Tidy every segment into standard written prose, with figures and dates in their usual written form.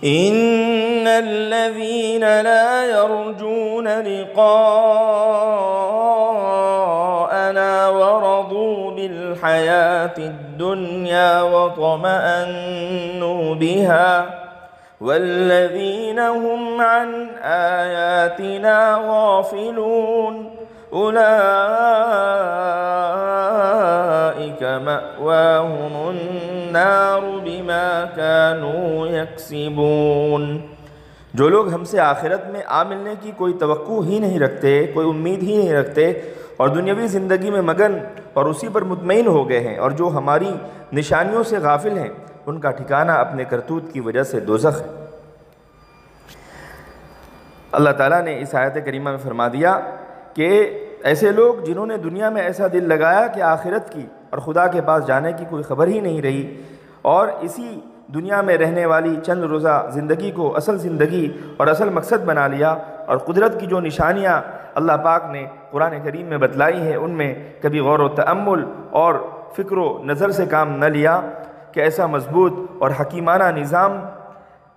إن الذين لا يرجون لقاءنا ورضوا بالحياة الدنيا واطمأنوا بها والذين هم عن آياتنا غافلون أولئك مأواهم النار بما كانوا يكسبون۔ جو لوگ ہم سے آخرت میں ملنے کی کوئی توقع ہی نہیں رکھتے، کوئی امید ہی نہیں رکھتے اور دنیاوی زندگی میں مگن اور اسی پر مطمئن ہو گئے ہیں، اور جو ہماری نشانیوں سے غافل ہیں، ان کا ٹھکانہ اپنے کرتوت کی وجہ سے دوزخ ہے۔ اللہ تعالیٰ نے اس آیت کریمہ میں فرما دیا کہ ایسے لوگ جنہوں نے دنیا میں ایسا دل لگایا کہ آخرت کی اور خدا کے پاس جانے کی کوئی خبر ہی نہیں رہی، اور اسی دنیا میں رہنے والی چند روزہ زندگی کو اصل زندگی اور اصل مقصد بنا لیا، اور قدرت کی جو نشانیاں اللہ پاک نے قرآن کریم میں بتلائی ہیں ان میں کبھی غور و تأمل اور فکر و نظر سے کام نہ لیا کہ ایسا مضبوط اور حکیمانہ نظام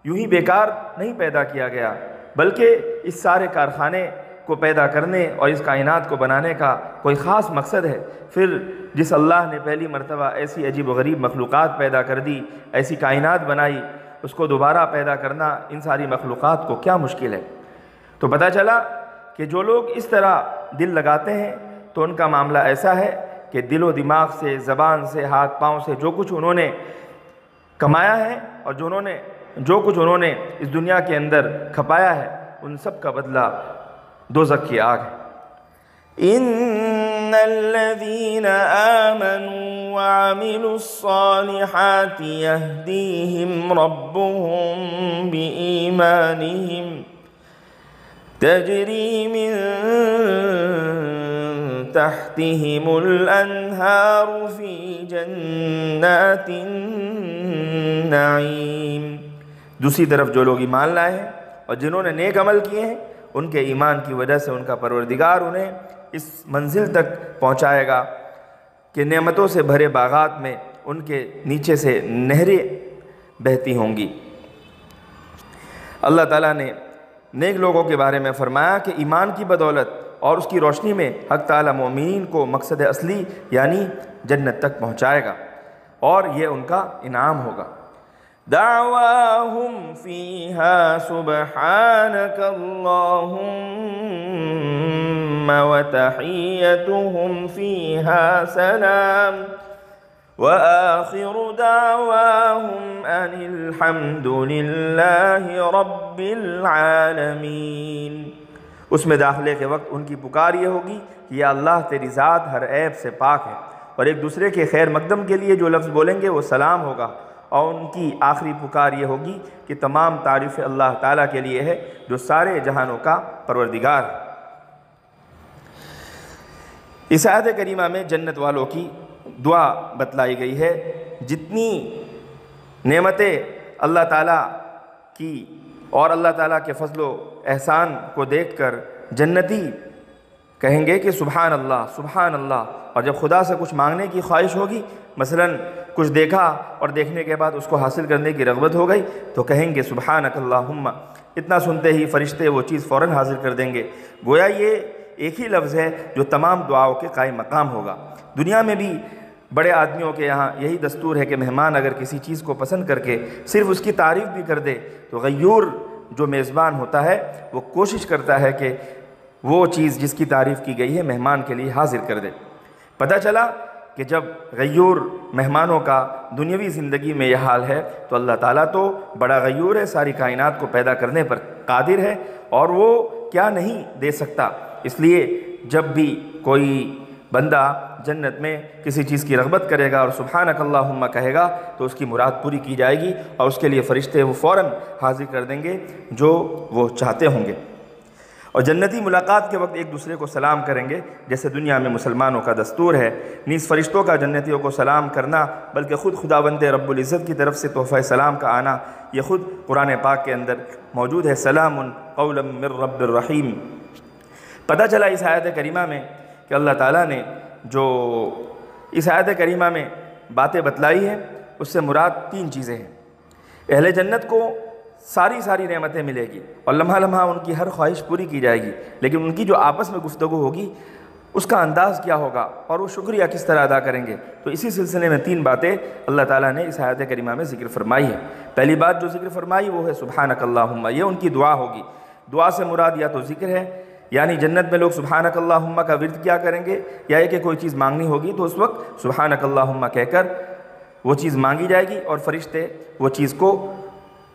یوں ہی بیکار نہیں پیدا کیا گیا، بلکہ اس سارے کارخانے کو پیدا کرنے اور اس کائنات کو بنانے کا کوئی خاص مقصد ہے۔ پھر جس اللہ نے پہلی مرتبہ ایسی عجیب و غریب مخلوقات پیدا کر دی، ایسی کائنات بنائی، اس کو دوبارہ پیدا کرنا ان ساری مخلوقات کو کیا مشکل ہے؟ تو پتہ چلا کہ جو لوگ اس طرح دل لگاتے ہیں تو ان کا معاملہ ایسا ہے کہ دل و دماغ سے، زبان سے، ہاتھ پاؤں سے جو کچھ انہوں نے کمایا ہے اور جو کچھ انہوں نے اس دنیا کے اندر کھپایا ہے، ان سب کا بدلہ دوزخ کی آگ ہے۔ ان الذين آمنوا وعملوا الصالحات يهديهم ربهم بإيمانهم تجري من تحتهم الأنهار في جنات النعيم۔ دوسری طرف جو لوگ ایمان لائے ہیں اور جنہوں نے نیک عمل کیے ہیں، ان کے ایمان کی وجہ سے ان کا پروردگار انہیں اس منزل تک پہنچائے گا کہ نعمتوں سے بھرے باغات میں ان کے نیچے سے نہریں بہتی ہوں گی۔ اللہ تعالیٰ نے نیک لوگوں کے بارے میں فرمایا کہ ایمان کی بدولت اور اس کی روشنی میں حق تعالیٰ مومنین کو مقصد اصلی یعنی جنت تک پہنچائے گا، اور یہ ان کا انعام ہوگا۔ دعواہم فیہا سبحانک اللہم وتحیتہم فیہا سلام وآخر دعواہم ان الحمد للہ رب العالمین۔ اس میں داخلے کے وقت ان کی پکار یہ ہوگی کہ یا اللہ تیری ذات ہر عیب سے پاک ہے، اور ایک دوسرے کے خیر مقدم کے لیے جو لفظ بولیں گے وہ سلام ہوگا، اور ان کی آخری پکار یہ ہوگی کہ تمام تعریف اللہ تعالیٰ کے لیے ہے جو سارے جہانوں کا پروردگار ہے۔ اس آیت کریمہ میں جنت والوں کی دعا بتلائی گئی ہے۔ جتنی نعمتیں اللہ تعالیٰ کی اور اللہ تعالیٰ کے فضل و احسان کو دیکھ کر جنتی کہیں گے کہ سبحان اللہ سبحان اللہ، اور جب خدا سے کچھ مانگنے کی خواہش ہوگی، مثلاً کچھ دیکھا اور دیکھنے کے بعد اس کو حاصل کرنے کی رغبت ہو گئی تو کہیں گے سبحانک اللہم۔ اتنا سنتے ہی فرشتے وہ چیز فوراً حاصل کر دیں گے۔ گویا یہ ایک ہی لفظ ہے جو تمام دعاؤں کے قائم مقام ہوگا۔ دنیا میں بھی بڑے آدمیوں کے یہاں یہی دستور ہے کہ مہمان اگر کسی چیز کو پسند کر کے صرف اس کی تعریف بھی کر دے تو غیور جو میزبان ہوتا ہے وہ کوشش کرتا ہے کہ وہ چیز جس کی تعریف کی گئی ہے مہمان کے لیے حاضر کر دے۔ پتہ چلا کہ جب غیور مہمانوں کا دنیاوی زندگی میں یہ حال ہے تو اللہ تعالیٰ تو بڑا غیور ہے، ساری کائنات کو پیدا کرنے پر قادر ہے، اور وہ کیا نہیں دے سکتا۔ اس لیے جب بھی کوئی بندہ جنت میں کسی چیز کی رغبت کرے گا اور سبحانک اللہم کہے گا تو اس کی مراد پوری کی جائے گی، اور اس کے لیے فرشتے وہ فوراً حاضر کر دیں گے جو وہ چاہتے ہوں گے۔ اور جنتی ملاقات کے وقت ایک دوسرے کو سلام کریں گے جیسے دنیا میں مسلمانوں کا دستور ہے۔ نیز فرشتوں کا جنتیوں کو سلام کرنا بلکہ خود خداوند رب العزت کی طرف سے تحفہ سلام کا آنا یہ خود قرآن پاک کے اندر موجود ہے، سلام قولا من رب الرحیم۔ پتہ چلا اس آیت کریمہ میں کہ اللہ تعالیٰ نے جو اس آیت کریمہ میں باتیں بتلائی ہیں اس سے مراد تین چیزیں ہیں۔ اہل جنت کو ساری نعمتیں ملے گی اور لمحہ لمحہ ان کی ہر خواہش پوری کی جائے گی، لیکن ان کی جو آپس میں گفتگو ہوگی اس کا انداز کیا ہوگا اور وہ شکریہ کس طرح ادا کریں گے۔ تو اسی سلسلے میں 3 باتیں اللہ تعالیٰ نے اس آیت کریمہ میں ذکر فرمائی ہے۔ پہلی بات جو ذکر فرمائی وہ ہے سبحانک اللہم، یہ ان کی دعا ہوگی۔ دعا سے مراد یا تو ذکر ہے، یعنی جنت میں لوگ سبحانک اللہم کا ورد کیا کریں گے، یا یہ کہ کوئی چیز مانگنی ہوگی تو اس وقت سبحانک اللہم کہہ کر وہ چیز مانگی جائے گی اور فرشتے وہ چیز کو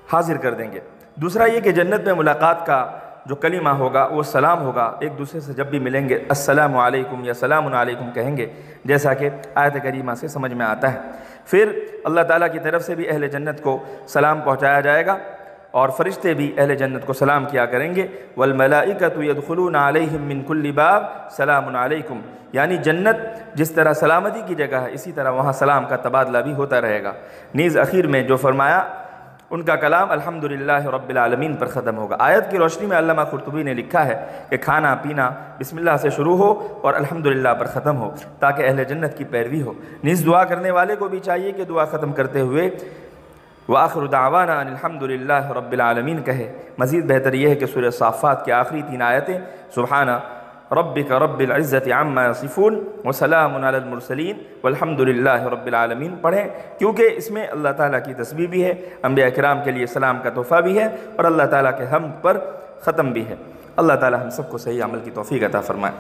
حاضر کر دیں گے۔ دوسرا یہ کہ جنت میں ملاقات کا جو کلمہ ہوگا وہ سلام ہوگا، ایک دوسرے سے جب بھی ملیں گے السلام علیکم یا سلام علیکم کہیں گے، جیسا کہ آیت کریمہ سے سمجھ میں آتا ہے۔ پھر اللہ تعالیٰ کی طرف سے بھی اہل جنت کو سلام پہنچایا جائے گا اور فرشتے بھی اہل جنت کو سلام کیا کریں گے۔ والملائکۃ یدخلون علیہم من کل باب سلام علیکم، یعنی جنت جس طرح سلامتی کی جگہ ہے اسی طرح وہاں سلام کا تبادلہ بھی ہوتا رہے گا۔ نیز اخیر میں جو فرمایا ان کا کلام الحمدللہ رب العالمین پر ختم ہوگا۔ آیت کی روشنی میں علامہ قرطبی نے لکھا ہے کہ کھانا پینا بسم اللہ سے شروع ہو اور الحمدللہ پر ختم ہو تاکہ اہل جنت کی پیروی ہو۔ نیز دعا کرنے والے کو بھی چاہیے کہ دعا ختم کرتے ہوئے وآخر دعوانا ان الحمدللہ رب العالمین کہے۔ مزید بہتر یہ ہے کہ سورہ صافات کی آخری 3 آیتیں سبحان ربک رب العزت عما یصفون وسلام علی المرسلین والحمدللہ رب العالمین پڑھیں، کیونکہ اس میں اللہ تعالیٰ کی تسبیح بھی ہے، انبیاء کرام کے لیے سلام کا تحفہ بھی ہے اور اللہ تعالیٰ کے حمد پر ختم بھی ہے۔ اللہ تعالیٰ ہم سب کو صحیح عمل کی توفیق عطا فرمائے۔